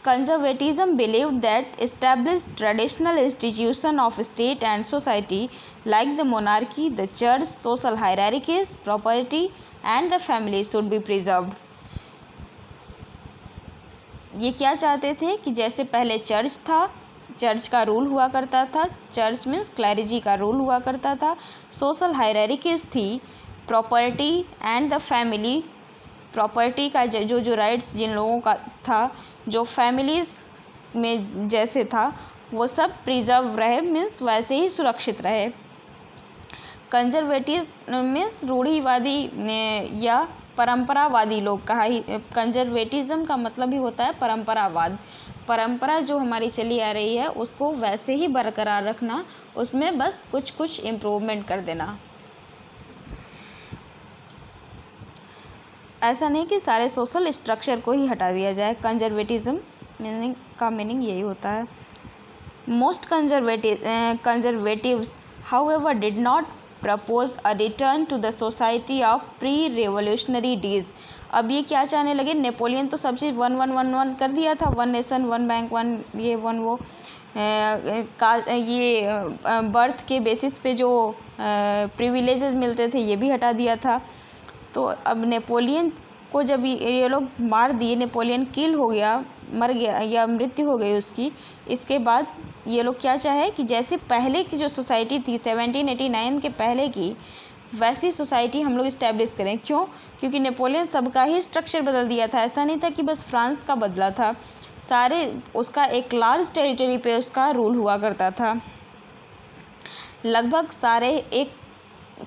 Conservatism believed that established traditional institutions of state and society like the monarchy, the church, social hierarchies, property and the family should be preserved. ये क्या चाहते थे कि जैसे पहले चर्च था, चर्च का रूल हुआ करता था, चर्च मीन्स क्लैरिजी का रूल हुआ करता था, सोशल हायरार्कीज थी, property and the family, property का जो राइट्स जिन लोगों का था, जो फैमिलीज़ में जैसे था वो सब प्रिजर्व रहे, मीन्स वैसे ही सुरक्षित रहे। कंजर्वेटिव मीन्स रूढ़िवादी या परंपरावादी लोग कहा ही। कंजर्वेटिज्म का मतलब ही होता है परंपरावाद। परंपरा जो हमारी चली आ रही है उसको वैसे ही बरकरार रखना, उसमें बस कुछ कुछ इम्प्रूवमेंट कर देना। ऐसा नहीं कि सारे सोशल स्ट्रक्चर को ही हटा दिया जाए। कंजर्वेटिज्म मीनिंग यही होता है। Most conservatives however did not propose a return to the society of pre revolutionary days. अब ये क्या चाहने लगे, नेपोलियन तो सब चीज़ 1-1-1-1 कर दिया था, 1 नेशन 1 बैंक 1 ये 1 वो ये बर्थ के बेसिस पे जो प्रिविलेजेस मिलते थे ये भी हटा दिया था। तो अब नेपोलियन को जब ये लोग मार दिए, नेपोलियन किल हो गया, मर गया या मृत्यु हो गई उसकी, इसके बाद ये लोग क्या चाहे कि जैसे पहले की जो सोसाइटी थी 1789 के पहले की, वैसी सोसाइटी हम लोग इस्टेब्लिश करें। क्यों? क्योंकि नेपोलियन सबका ही स्ट्रक्चर बदल दिया था। ऐसा नहीं था कि बस फ्रांस का बदला था, सारे उसका एक लार्ज टेरिटरी पे उसका रूल हुआ करता था। लगभग सारे, एक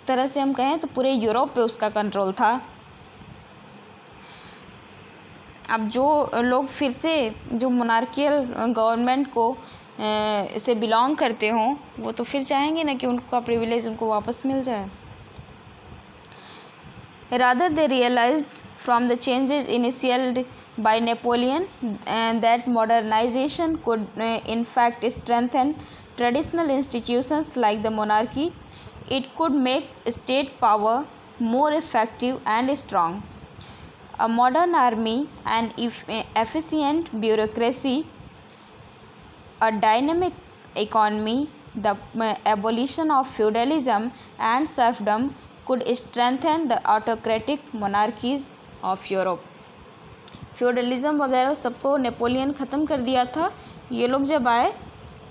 तरह से हम कहें तो पूरे यूरोप पे उसका कंट्रोल था। अब जो लोग फिर से जो मोनार्कियल गवर्नमेंट को से बिलोंग करते हों वो तो फिर चाहेंगे ना कि उनका प्रिविलेज उनको वापस मिल जाए। Rather they realized from the changes initiated by Napoleon that modernization could in fact strengthen traditional institutions like the monarchy. It could make state power more effective and strong. A modern army, an efficient bureaucracy, a dynamic economy, the abolition of feudalism and serfdom could strengthen the autocratic monarchies of Europe. Feudalism वगैरह सबको Napoleon ख़त्म कर दिया था। ये लोग जब आए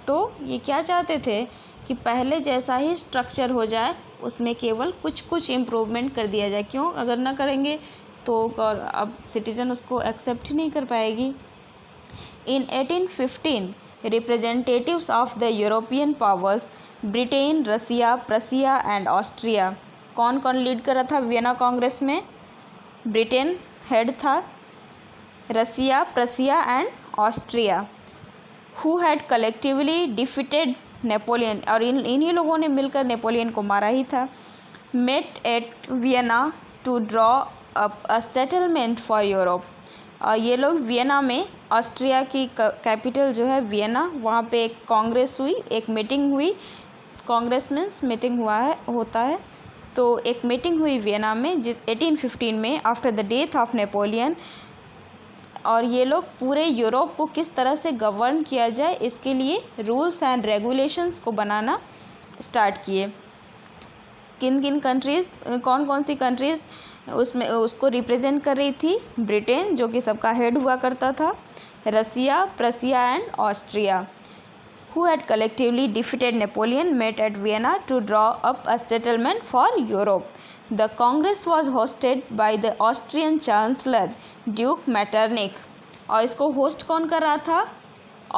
तो ये क्या चाहते थे कि पहले जैसा ही स्ट्रक्चर हो जाए, उसमें केवल कुछ कुछ इम्प्रूवमेंट कर दिया जाए। क्यों? अगर ना करेंगे तो अब सिटीज़न उसको एक्सेप्ट ही नहीं कर पाएगी। In 1815 representatives of the European powers, Britain, Russia, Prussia and Austria. कौन कौन लीड कर रहा था वियना कांग्रेस में? ब्रिटेन हेड था, Russia, Prussia and Austria, who had collectively defeated Napoleon, और इन्हीं लोगों ने मिलकर नेपोलियन को मारा ही था। Met at Vienna to draw a settlement for Europe. ये लोग वियना में, ऑस्ट्रिया की कैपिटल जो है वियना, वहाँ पे एक कांग्रेस हुई, एक मीटिंग हुई। कांग्रेस मीन्स मीटिंग होता है। तो एक मीटिंग हुई वियना में 1815 में, after the death of Napoleon. और ये लोग पूरे यूरोप को किस तरह से गवर्न किया जाए इसके लिए रूल्स एंड रेगुलेशंस को बनाना स्टार्ट किए। किन किन कंट्रीज़, कौन कौन सी कंट्रीज़ उसमें उसको रिप्रेजेंट कर रही थी? ब्रिटेन, जो कि सबका हेड हुआ करता था, Russia, Prussia and Austria, who had collectively defeated Napoleon, met at Vienna to draw up a settlement for Europe. The Congress was hosted by the Austrian Chancellor Duke Metternich. और इसको host कौन कर रहा था?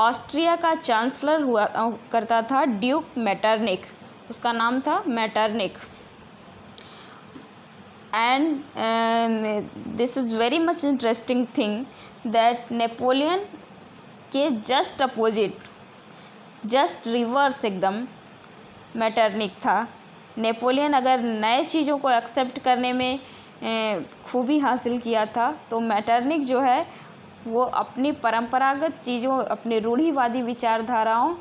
Austria का chancellor हुआ करता था ड्यूक मेटरनिक, उसका नाम था Metternich. And this is very much interesting thing that Napoleon के जस्ट अपोजिट, जस्ट रिवर्स एकदम मेटरनिक था। नेपोलियन अगर नए चीज़ों को एक्सेप्ट करने में खूबी हासिल किया था, तो मेटरनिक जो है वो अपनी परंपरागत चीज़ों, अपनी रूढ़िवादी विचारधाराओं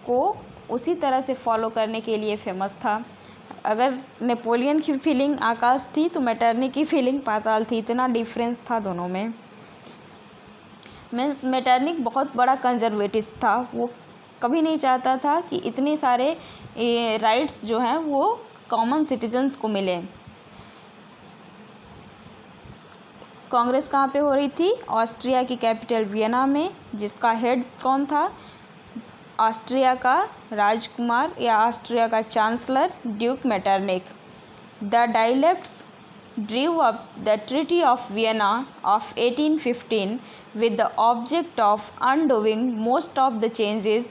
को उसी तरह से फॉलो करने के लिए फेमस था। अगर नेपोलियन की फीलिंग आकाश थी तो मेटरनिक की फीलिंग पाताल थी, इतना डिफरेंस था दोनों में। मीन्स मेटरनिक बहुत बड़ा कंजर्वेटिव था, वो कभी नहीं चाहता था कि इतने सारे राइट्स जो हैं वो कॉमन सिटीजन्स को मिलें। कांग्रेस कहाँ पे हो रही थी? ऑस्ट्रिया की कैपिटल वियना में, जिसका हेड कौन था? ऑस्ट्रिया का राजकुमार या ऑस्ट्रिया का chancellor Duke Metternich. The dialects drew up the Treaty of Vienna of 1815 with the object of undoing most of the changes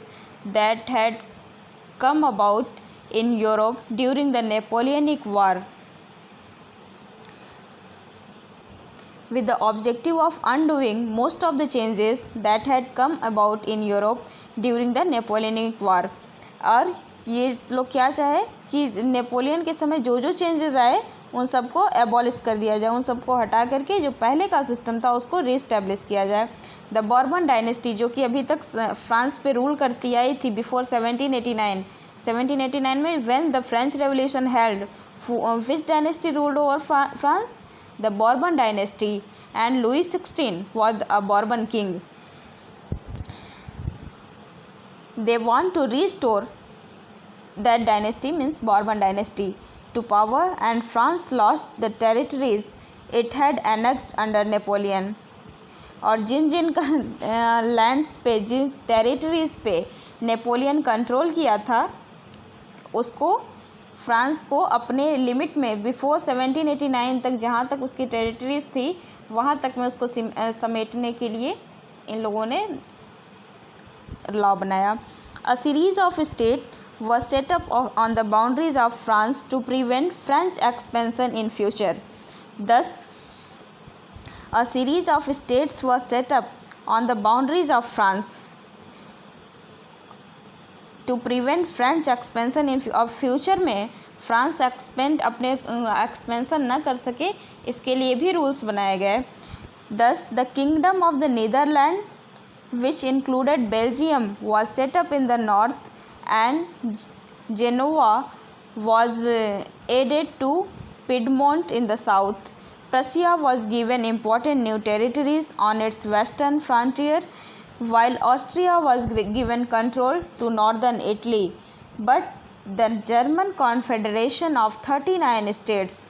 that had come about in Europe during the Napoleonic War. With the objective of undoing most of the changes that had come about in Europe during the Napoleonic War. और ये लोग क्या चाहे कि Napoleon के समय जो जो चेंजेस आए उन सबको एबॉलिश कर दिया जाए, उन सबको हटा करके जो पहले का सिस्टम था उसको रीस्टैब्लिश किया जाए। द बॉर्बन डायनेस्टी, जो कि अभी तक फ्रांस पे रूल करती आई थी बिफोर 1789 में, when the French revolution held, which dynasty ruled over France? The Bourbon dynasty, and Louis 16 was a Bourbon king. They want to restore that dynasty, means Bourbon dynasty, to power, and France lost the territories it had annexed under Napoleon. और जिन जिन lands पे, जिन territories पे Napoleon control किया था, उसको France को अपने limit में before 1789 तक, जहाँ तक उसकी टेरिटरीज़ थी वहाँ तक में उसको समेटने के लिए इन लोगों ने लॉ बनाया। अ series of state was set up on the boundaries of France to prevent French expansion in future. Thus, a series of states was set up on the boundaries of France to prevent French expansion in future में France अपने expansion न कर सके, इसके लिए भी rules बनाए गए। Thus, the kingdom of the Netherlands, which included Belgium, was set up in the north, and Genoa was added to Piedmont in the south. Prussia was given important new territories on its western frontier, while Austria was given control to northern Italy. But the German Confederation of 39 states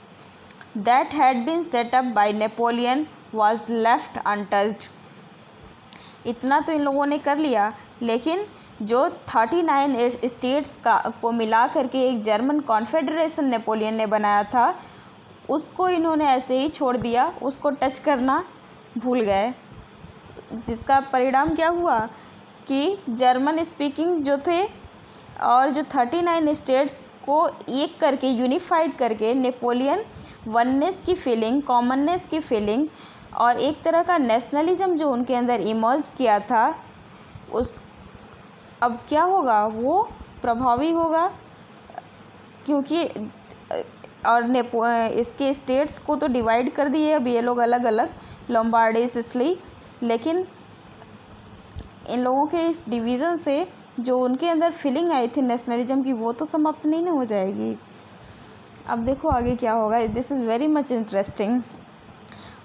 that had been set up by Napoleon was left untouched. इतना तो इन लोगों ने कर लिया, लेकिन जो 39 states को मिला करके एक जर्मन कॉन्फेडरेशन नेपोलियन ने बनाया था, उसको इन्होंने ऐसे ही छोड़ दिया, उसको टच करना भूल गए। जिसका परिणाम क्या हुआ कि जर्मन स्पीकिंग जो थे और जो 39 स्टेट्स को एक करके, यूनिफाइड करके, नेपोलियन वननेस की फीलिंग, कॉमननेस की फीलिंग और एक तरह का नेशनलिज्म जो उनके अंदर इमर्ज किया था, उस अब क्या होगा, वो प्रभावी होगा, क्योंकि और इसके स्टेट्स को तो डिवाइड कर दिए अब ये लोग अलग अलग, लोम्बार्डी, सिसिली, लेकिन इन लोगों के इस डिवीज़न से जो उनके अंदर फीलिंग आई थी नेशनलिज्म की, वो तो समाप्त नहीं ना हो जाएगी। अब देखो आगे क्या होगा, this is very much interesting.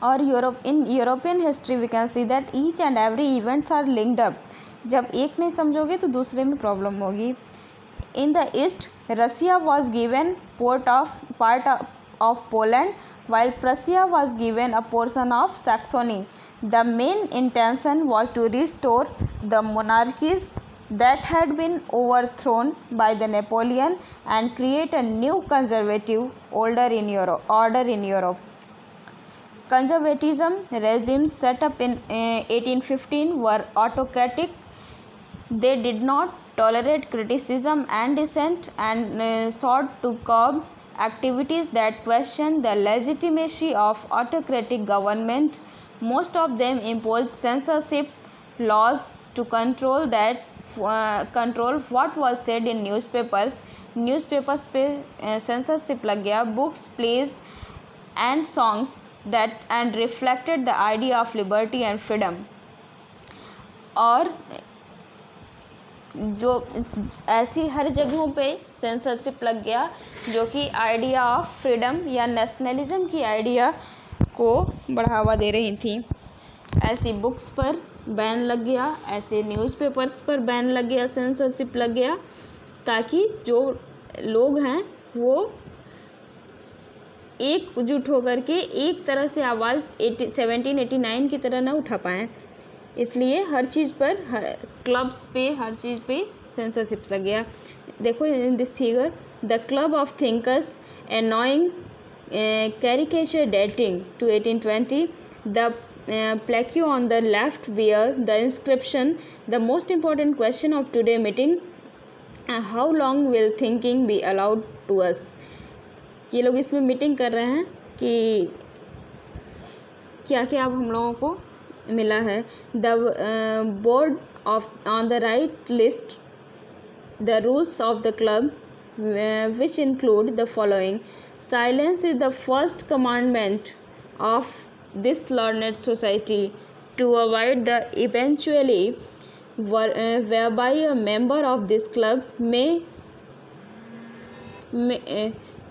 और in European history we can see that each and every events are linked up. जब एक नहीं समझोगे तो दूसरे में प्रॉब्लम होगी। In the east Russia was given part of Poland, while Prussia was given a portion of Saxony. The main intention was to restore the monarchies that had been overthrown by the Napoleon and create a new conservative order in Europe. Conservatism regimes set up in 1815 were autocratic. They did not tolerate criticism and dissent and sought to curb activities that questioned the legitimacy of autocratic government. Most of them imposed censorship laws to control what was said in newspapers पे censorship लग गया, books, plays and songs that and reflected the idea of liberty and freedom. और जो ऐसी हर जगहों पे censorship लग गया जो कि आइडिया ऑफ फ्रीडम या नेशनलिज्म की आइडिया को बढ़ावा दे रही थी। ऐसी बुक्स पर बैन लग गया, ऐसे न्यूज़पेपर्स पर बैन लग गया, सेंसरशिप लग गया, ताकि जो लोग हैं वो एकजुट होकर के एक तरह से आवाज़ 1789 की तरह न उठा पाएँ। इसलिए हर चीज़ पर, क्लब्स पे, हर चीज़ पे सेंसरशिप लग गया। देखो in this figure, the club of thinkers annoying caricature dating to 1820, the plaque on the left bear the inscription, the most important question of today meeting, how long will thinking be allowed to us. ये लोग इसमें meeting कर रहे हैं कि क्या क्या अब हम लोगों को मिला है। The board of on the right list the rules of the club which include the following, silence is the first commandment of this learned society to avoid the eventually whereby a member of this club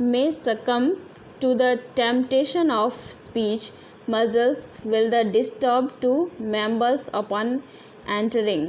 may succumb to the temptation of speech muzzles will the disturb to members upon entering.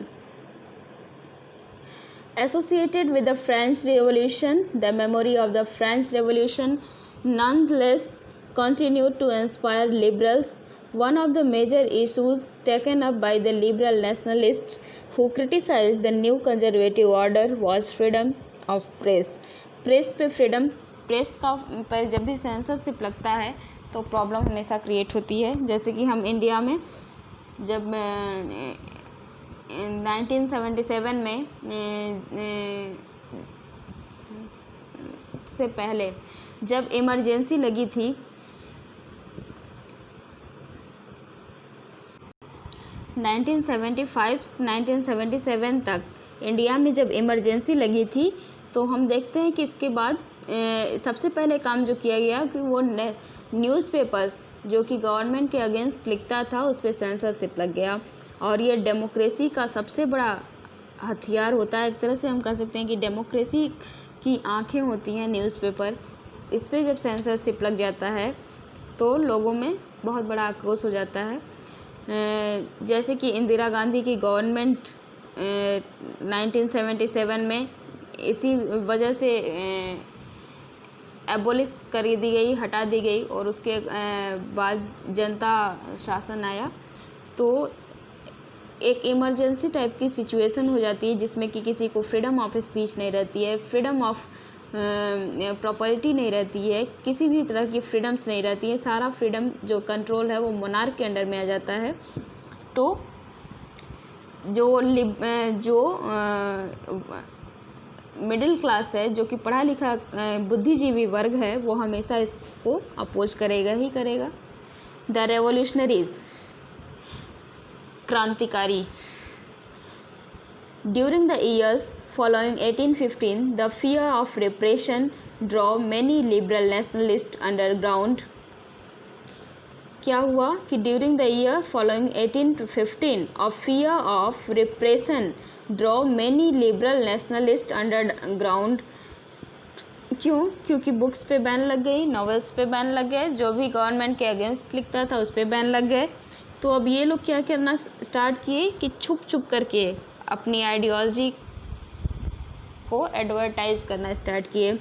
Associated with the French Revolution, the memory of the French Revolution nonetheless continued to inspire liberals. One of the major issues taken up by the liberal nationalists who criticized the new conservative order was freedom of press. Press पे freedom, press का पर जब भी censorship लगता है तो problem हमेशा create होती है। जैसे कि हम इंडिया में जब 1977 में से पहले जब इमरजेंसी लगी थी, 1975-1977 तक इंडिया में जब इमरजेंसी लगी थी, तो हम देखते हैं कि इसके बाद सबसे पहले काम जो किया गया कि वो न्यूज़पेपर्स जो कि गवर्नमेंट के अगेंस्ट लिखता था उस पर सेंसरशिप लग गया। और ये डेमोक्रेसी का सबसे बड़ा हथियार होता है। एक तरह से हम कह सकते हैं कि डेमोक्रेसी की आंखें होती हैं न्यूज़पेपर। इस पर जब सेंसरशिप लग जाता है तो लोगों में बहुत बड़ा आक्रोश हो जाता है। जैसे कि इंदिरा गांधी की गवर्नमेंट 1977 में इसी वजह से एबोलिश कर दी गई, हटा दी गई, और उसके बाद जनता शासन आया, तो एक इमरजेंसी टाइप की सिचुएशन हो जाती है जिसमें कि किसी को फ्रीडम ऑफ स्पीच नहीं रहती है, फ्रीडम ऑफ प्रॉपर्टी नहीं रहती है, किसी भी तरह की फ्रीडम्स नहीं रहती है। सारा फ्रीडम जो कंट्रोल है वो मोनार्क के अंडर में आ जाता है। तो जो मिडिल क्लास है, जो कि पढ़ा लिखा बुद्धिजीवी वर्ग है, वो हमेशा इसको अपोज करेगा ही करेगा। द रेवोल्यूशनरीज, क्रांतिकारी। During the years following 1815, the fear of repression draw many liberal nationalists underground. क्या हुआ कि during the year following 1815 of fear of repression draw many liberal nationalist underground. क्यों? क्योंकि बुक्स पे बैन लग गई, नॉवेल्स पे बैन लग गए, जो भी गवर्नमेंट के अगेंस्ट लिखता था उस पर बैन लग गए. तो अब ये लोग क्या करना स्टार्ट किए कि छुप छुप करके अपनी आइडियोलॉजी को एडवर्टाइज करना स्टार्ट किए.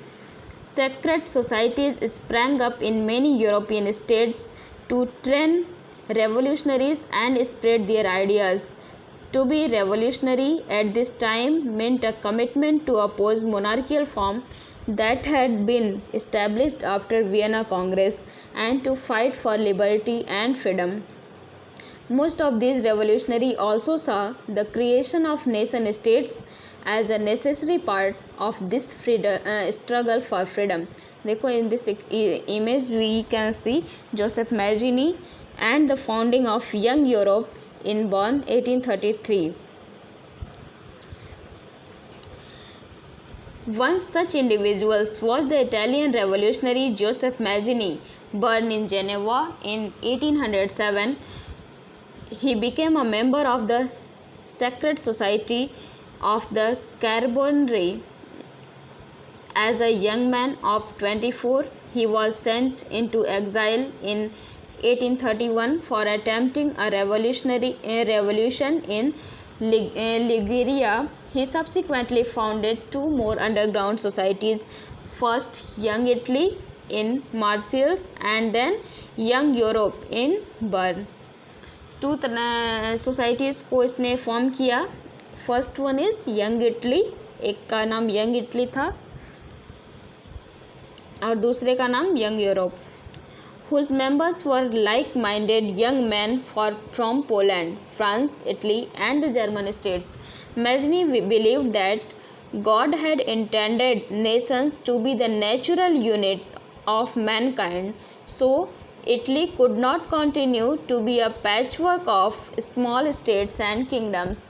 Secret societies sprang up in many European state to train revolutionaries and spread their ideas. To be revolutionary at this time meant a commitment to oppose monarchical form that had been established after Vienna Congress and to fight for liberty and freedom. Most of these revolutionaries also saw the creation of nation states as a necessary part of this struggle for freedom. देखो in this image we can see Joseph Mazzini and the founding of Young Europe in Bonn 1833. One such individual was the Italian revolutionary Joseph Mazzini, born in Geneva in 1807. He became a member of the Sacred Society of the Carbonari. As a young man of 24, he was sent into exile in 1831 for attempting a revolution in Liguria. He subsequently founded two more underground societies, first Young Italy in Marseille and then Young Europe in Bern. Two societies को इसने form किया. First one is Young Italy, एक का नाम young Italy था और दूसरे का नाम young Europe. whose members were like-minded young men from Poland, France, Italy and the German states. Mazzini believed that God had intended nations to be the natural unit of mankind, so Italy could not continue to be a patchwork of small states and kingdoms.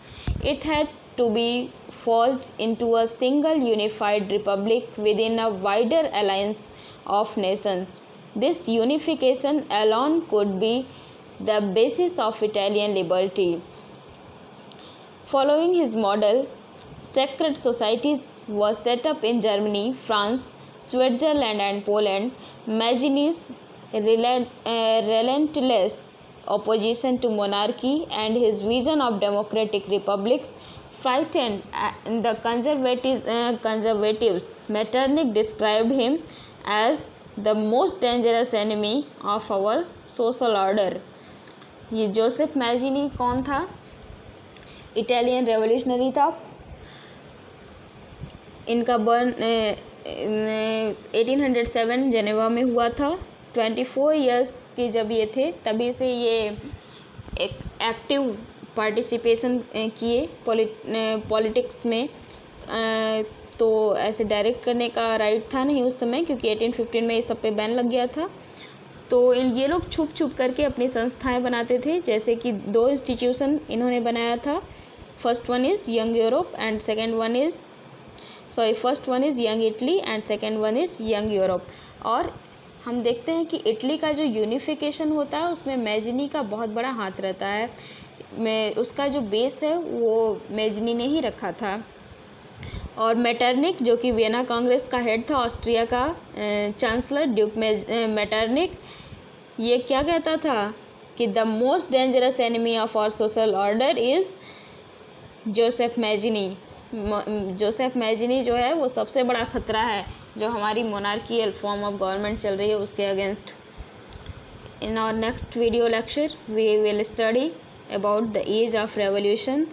It had to be forged into a single unified republic within a wider alliance of nations. This unification alone could be the basis of Italian liberty. Following his model, sacred societies were set up in Germany, France, Switzerland and Poland. Mazzini's relentless opposition to monarchy and his vision of democratic republics frightened the conservatives. Metternich described him as the most dangerous enemy of our social order. ये Joseph Mazzini कौन था? Italian revolutionary था. इनका burn 1807 Geneva में हुआ था. 24 years के जब ये थे तभी से ये एक एक्टिव पार्टिसिपेशन किए पॉलिटिक्स में. तो ऐसे डायरेक्ट करने का राइट था नहीं उस समय, क्योंकि 1815 में ये सब पे बैन लग गया था. तो ये लोग छुप छुप करके अपनी संस्थाएं बनाते थे. जैसे कि दो इंस्टीट्यूशन इन्होंने बनाया था. First one is young Europe and second one is first one is Young Italy and second one is young Europe. और हम देखते हैं कि इटली का जो यूनिफिकेशन होता है उसमें मैजिनी का बहुत बड़ा हाथ रहता है. उसका जो बेस है वो मैजिनी ने ही रखा था. और मेटरनिक जो कि वियना कांग्रेस का हेड था, ऑस्ट्रिया का चांसलर ड्यूक मेटरनिक, ये क्या कहता था कि the most dangerous enemy of our social order is Joseph Mazzini. Joseph Mazzini जो है वो सबसे बड़ा खतरा है जो हमारी मोनार्कियल फॉर्म ऑफ गवर्नमेंट चल रही है उसके against. In our next video lecture we will study about the age of revolution.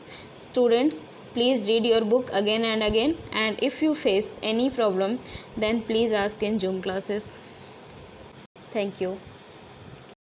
Students, please read your book again and again, and if you face any problem then please ask in Zoom classes. Thank you.